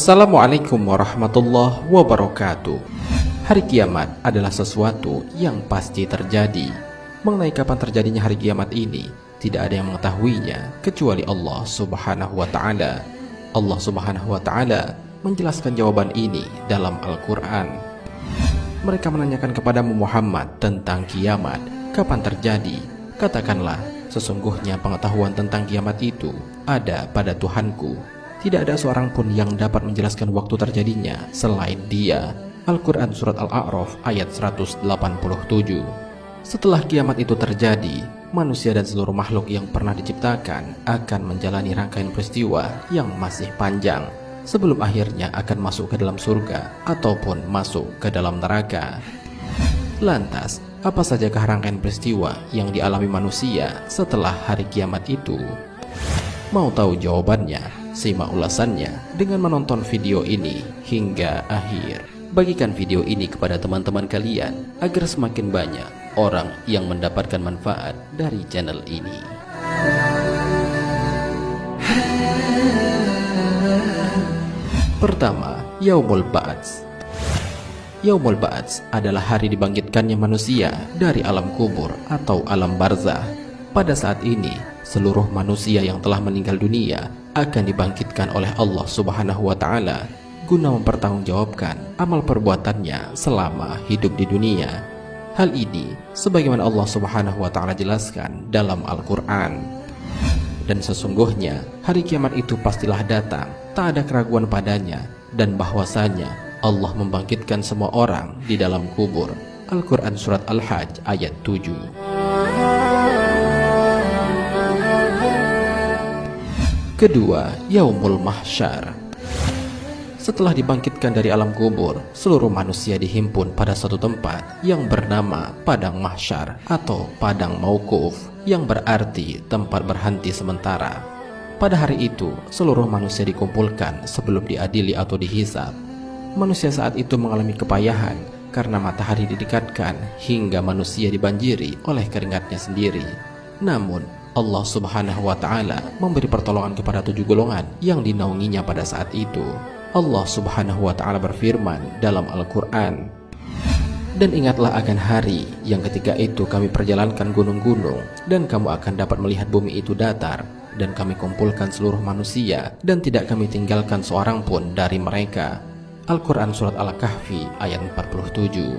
Assalamualaikum warahmatullahi wabarakatuh. Hari kiamat adalah sesuatu yang pasti terjadi. Mengenai kapan terjadinya hari kiamat ini, tidak ada yang mengetahuinya kecuali Allah Subhanahu wa Ta'ala. Allah Subhanahu wa Ta'ala menjelaskan jawaban ini dalam Al-Quran. Mereka menanyakan kepadamu Muhammad tentang kiamat, kapan terjadi? Katakanlah, sesungguhnya pengetahuan tentang kiamat itu ada pada Tuhanku. Tidak ada seorang pun yang dapat menjelaskan waktu terjadinya selain Dia. Al-Quran Surat Al-A'raf ayat 187. Setelah kiamat itu terjadi, manusia dan seluruh makhluk yang pernah diciptakan akan menjalani rangkaian peristiwa yang masih panjang sebelum akhirnya akan masuk ke dalam surga ataupun masuk ke dalam neraka. Lantas, apa sajakah rangkaian peristiwa yang dialami manusia setelah hari kiamat itu? Mau tahu jawabannya? Simak ulasannya dengan menonton video ini hingga akhir. Bagikan video ini kepada teman-teman kalian agar semakin banyak orang yang mendapatkan manfaat dari channel ini. Pertama, Yaumul Ba'ats. Yaumul Ba'ats adalah hari dibangkitkannya manusia dari alam kubur atau alam barzah. Pada saat ini, seluruh manusia yang telah meninggal dunia akan dibangkitkan oleh Allah Subhanahu wa Ta'ala guna mempertanggungjawabkan amal perbuatannya selama hidup di dunia. Hal ini sebagaimana Allah Subhanahu wa Ta'ala jelaskan dalam Al-Quran. Dan sesungguhnya hari kiamat itu pastilah datang, tak ada keraguan padanya, dan bahwasanya Allah membangkitkan semua orang di dalam kubur. Al-Quran Surat Al-Hajj ayat 7. Kedua, Yaumul Mahsyar. Setelah dibangkitkan dari alam kubur, seluruh manusia dihimpun pada suatu tempat yang bernama Padang Mahsyar atau Padang Mauquf, yang berarti tempat berhenti sementara. Pada hari itu, seluruh manusia dikumpulkan sebelum diadili atau dihisab. Manusia saat itu mengalami kepayahan karena matahari didekatkan hingga manusia dibanjiri oleh keringatnya sendiri. Namun, Allah Subhanahu wa Ta'ala memberi pertolongan kepada 7 golongan yang dinaunginya pada saat itu. Allah Subhanahu wa Ta'ala berfirman dalam Al-Quran, "Dan ingatlah akan hari yang ketika itu kami perjalankan gunung-gunung, dan kamu akan dapat melihat bumi itu datar, dan kami kumpulkan seluruh manusia, dan tidak kami tinggalkan seorang pun dari mereka." Al-Quran Surat Al-Kahfi ayat 47.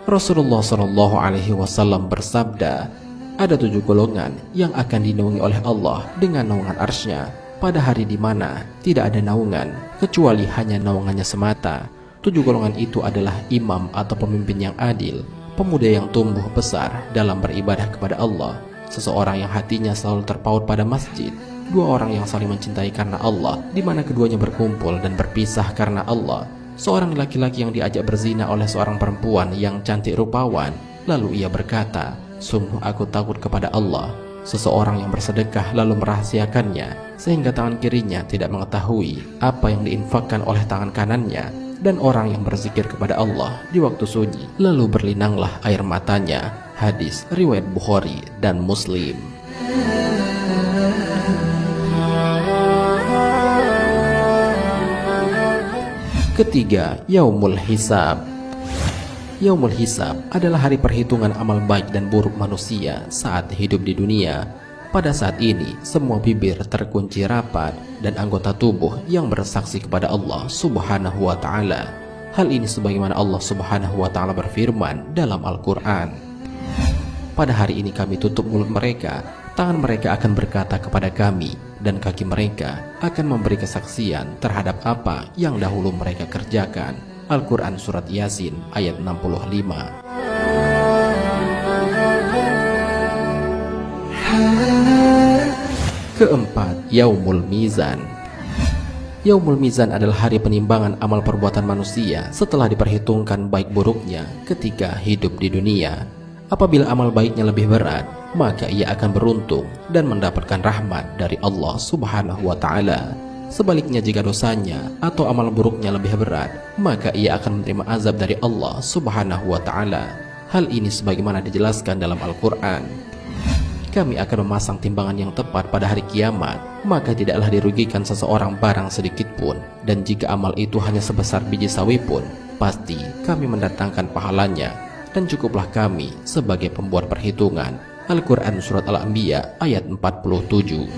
Rasulullah SAW bersabda, ada 7 golongan yang akan dinaungi oleh Allah dengan naungan arsy-Nya pada hari di mana tidak ada naungan kecuali hanya naungannya semata. 7 golongan itu adalah imam atau pemimpin yang adil, pemuda yang tumbuh besar dalam beribadah kepada Allah, seseorang yang hatinya selalu terpaut pada masjid, 2 orang yang saling mencintai karena Allah, di mana keduanya berkumpul dan berpisah karena Allah, seorang laki-laki yang diajak berzina oleh seorang perempuan yang cantik rupawan, lalu ia berkata, "Sungguh aku takut kepada Allah." Seseorang yang bersedekah lalu merahasiakannya sehingga tangan kirinya tidak mengetahui apa yang diinfakkan oleh tangan kanannya, dan orang yang berzikir kepada Allah di waktu sunyi lalu berlinanglah air matanya. Hadis riwayat Bukhari dan Muslim. Ketiga, Yaumul Hisab. Yaumul Hisab adalah hari perhitungan amal baik dan buruk manusia saat hidup di dunia. Pada saat ini, semua bibir terkunci rapat dan anggota tubuh yang bersaksi kepada Allah Subhanahu wa Ta'ala. Hal ini sebagaimana Allah Subhanahu wa Ta'ala berfirman dalam Al-Quran, "Pada hari ini kami tutup mulut mereka, tangan mereka akan berkata kepada kami, dan kaki mereka akan memberi kesaksian terhadap apa yang dahulu mereka kerjakan." Al-Quran Surat Yasin ayat 65. Keempat, Yaumul Mizan. Yaumul Mizan adalah hari penimbangan amal perbuatan manusia setelah diperhitungkan baik buruknya ketika hidup di dunia. Apabila amal baiknya lebih berat, maka ia akan beruntung dan mendapatkan rahmat dari Allah Subhanahu wa Ta'ala. Sebaliknya, jika dosanya atau amal buruknya lebih berat, maka ia akan menerima azab dari Allah Subhanahu wa Ta'ala. Hal ini sebagaimana dijelaskan dalam Al-Quran. kami akan memasang timbangan yang tepat pada hari kiamat, maka tidaklah dirugikan seseorang barang sedikit pun. Dan jika amal itu hanya sebesar biji sawi pun, pasti kami mendatangkan pahalanya, dan cukuplah kami sebagai pembuat perhitungan. Al-Quran Surat Al-Anbiya ayat 47.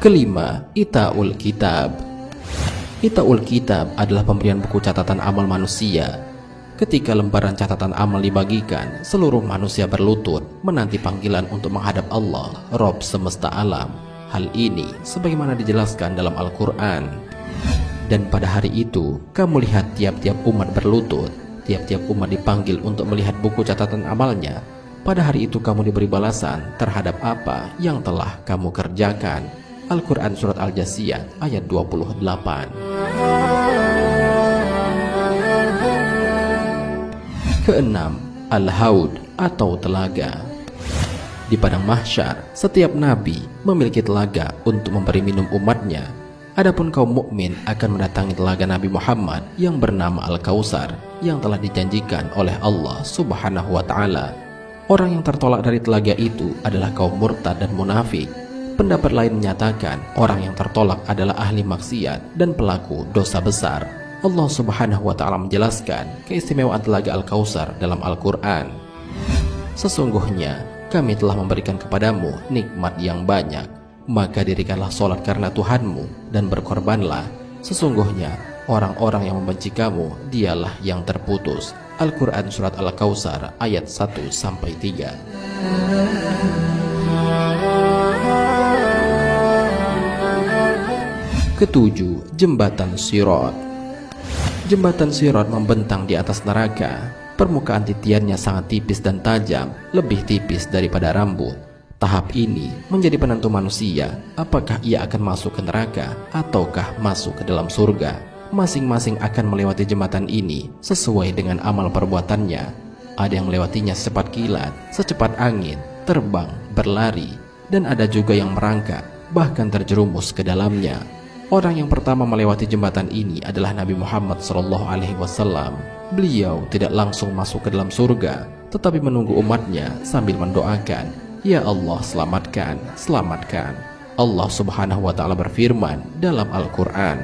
Kelima, Ita'ul Kitab. Ita'ul Kitab adalah pemberian buku catatan amal manusia. Ketika lembaran catatan amal dibagikan, seluruh manusia berlutut menanti panggilan untuk menghadap Allah, Rabb semesta alam. Hal ini sebagaimana dijelaskan dalam Al-Quran. Dan pada hari itu, kamu lihat tiap-tiap umat berlutut, tiap-tiap umat dipanggil untuk melihat buku catatan amalnya. Pada hari itu kamu diberi balasan terhadap apa yang telah kamu kerjakan. Al-Quran Surat Al-Jasiyah ayat 28. Keenam, Al-Haud atau telaga. Di padang mahsyar, setiap nabi memiliki telaga untuk memberi minum umatnya. Adapun kaum mukmin akan mendatangi telaga Nabi Muhammad yang bernama Al-Kautsar yang telah dijanjikan oleh Allah Subhanahu wa Ta'ala. Orang yang tertolak dari telaga itu adalah kaum murtad dan munafik. Pendapat lain menyatakan orang yang tertolak adalah ahli maksiat dan pelaku dosa besar. Allah Subhanahu wa Ta'ala menjelaskan keistimewaan telaga Al-Kautsar dalam Al-Quran. Sesungguhnya kami telah memberikan kepadamu nikmat yang banyak, maka dirikanlah sholat karena Tuhanmu dan berkorbanlah. Sesungguhnya orang-orang yang membenci kamu dialah yang terputus. Al-Quran Surat Al-Kautsar ayat 1-3. Ketujuh, Jembatan Sirat. Jembatan Sirat membentang di atas neraka. Permukaan titiannya sangat tipis dan tajam, lebih tipis daripada rambut. Tahap ini menjadi penentu manusia apakah ia akan masuk ke neraka ataukah masuk ke dalam surga. Masing-masing akan melewati jembatan ini sesuai dengan amal perbuatannya. Ada yang melewatinya secepat kilat, secepat angin, terbang, berlari, dan ada juga yang merangkak, bahkan terjerumus ke dalamnya. Orang yang pertama melewati jembatan ini adalah Nabi Muhammad SAW. Beliau tidak langsung masuk ke dalam surga, tetapi menunggu umatnya sambil mendoakan, "Ya Allah, selamatkan, selamatkan." Allah Subhanahu wa Ta'ala berfirman dalam Al-Quran,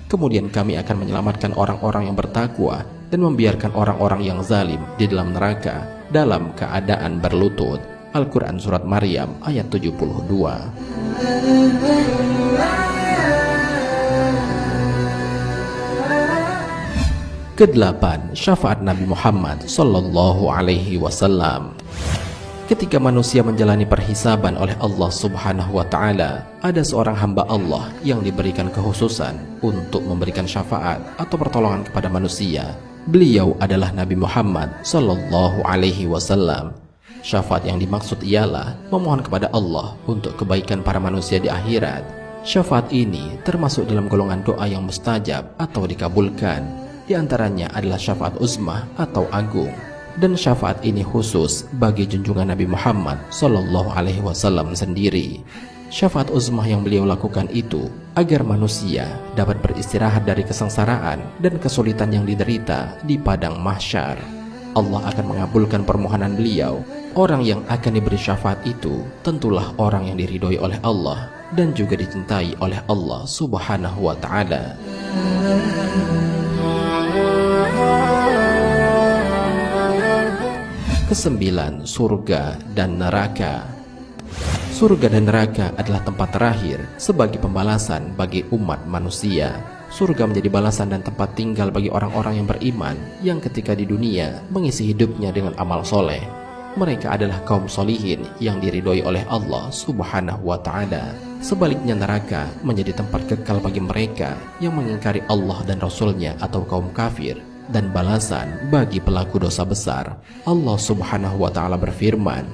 "Kemudian kami akan menyelamatkan orang-orang yang bertakwa dan membiarkan orang-orang yang zalim di dalam neraka dalam keadaan berlutut." Al-Quran Surat Maryam ayat 72. Kedelapan, syafaat Nabi Muhammad Sallallahu Alaihi Wasallam. Ketika manusia menjalani perhisaban oleh Allah Subhanahu wa Ta'ala, ada seorang hamba Allah yang diberikan kekhususan untuk memberikan syafaat atau pertolongan kepada manusia. Beliau adalah Nabi Muhammad Sallallahu Alaihi Wasallam. Syafaat yang dimaksud ialah memohon kepada Allah untuk kebaikan para manusia di akhirat. Syafaat ini termasuk dalam golongan doa yang mustajab atau dikabulkan. Di antaranya adalah syafaat uzmah atau agung. Dan syafaat ini khusus bagi junjungan Nabi Muhammad Sallallahu Alaihi Wasallam sendiri. Syafaat uzmah yang beliau lakukan itu agar manusia dapat beristirahat dari kesengsaraan dan kesulitan yang diderita di padang mahsyar. Allah akan mengabulkan permohonan beliau. Orang yang akan diberi syafaat itu tentulah orang yang diridhoi oleh Allah dan juga dicintai oleh Allah Subhanahu wa Ta'ala. Kesembilan, surga dan neraka. Surga dan neraka adalah tempat terakhir sebagai pembalasan bagi umat manusia. Surga menjadi balasan dan tempat tinggal bagi orang-orang yang beriman yang ketika di dunia mengisi hidupnya dengan amal soleh. Mereka adalah kaum solihin yang diridhoi oleh Allah Subhanahu wa Ta'ala. Sebaliknya neraka menjadi tempat kekal bagi mereka yang mengingkari Allah dan Rasulnya atau kaum kafir, dan balasan bagi pelaku dosa besar. Allah Subhanahu wa Ta'ala berfirman,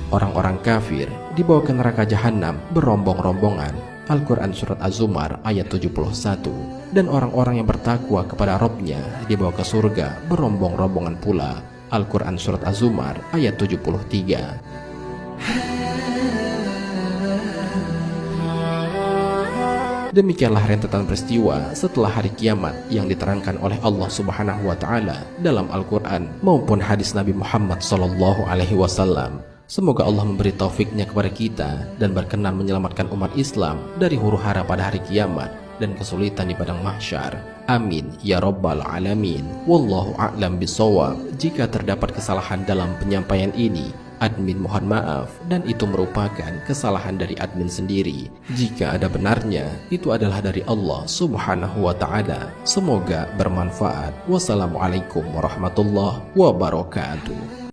orang-orang kafir dibawa ke neraka jahanam berombong-rombongan. Al-Quran Surat Az-Zumar ayat 71. Dan orang-orang yang bertakwa kepada Rabbnya dibawa ke surga berombong-rombongan pula. Al-Quran Surat Az-Zumar ayat 73. Demikianlah rentetan peristiwa setelah hari kiamat yang diterangkan oleh Allah Subhanahu wa taala dalam Al-Qur'an maupun hadis Nabi Muhammad sallallahu alaihi wasallam. Semoga Allah memberi taufiknya kepada kita dan berkenan menyelamatkan umat Islam dari huru-hara pada hari kiamat dan kesulitan di padang mahsyar. Amin ya rabbal alamin. Wallahu a'lam bishawab. Jika terdapat kesalahan dalam penyampaian ini, admin mohon maaf, dan itu merupakan kesalahan dari admin sendiri. Jika ada benarnya, itu adalah dari Allah Subhanahu wa ta'ala. Semoga bermanfaat. Wassalamualaikum warahmatullahi wabarakatuh.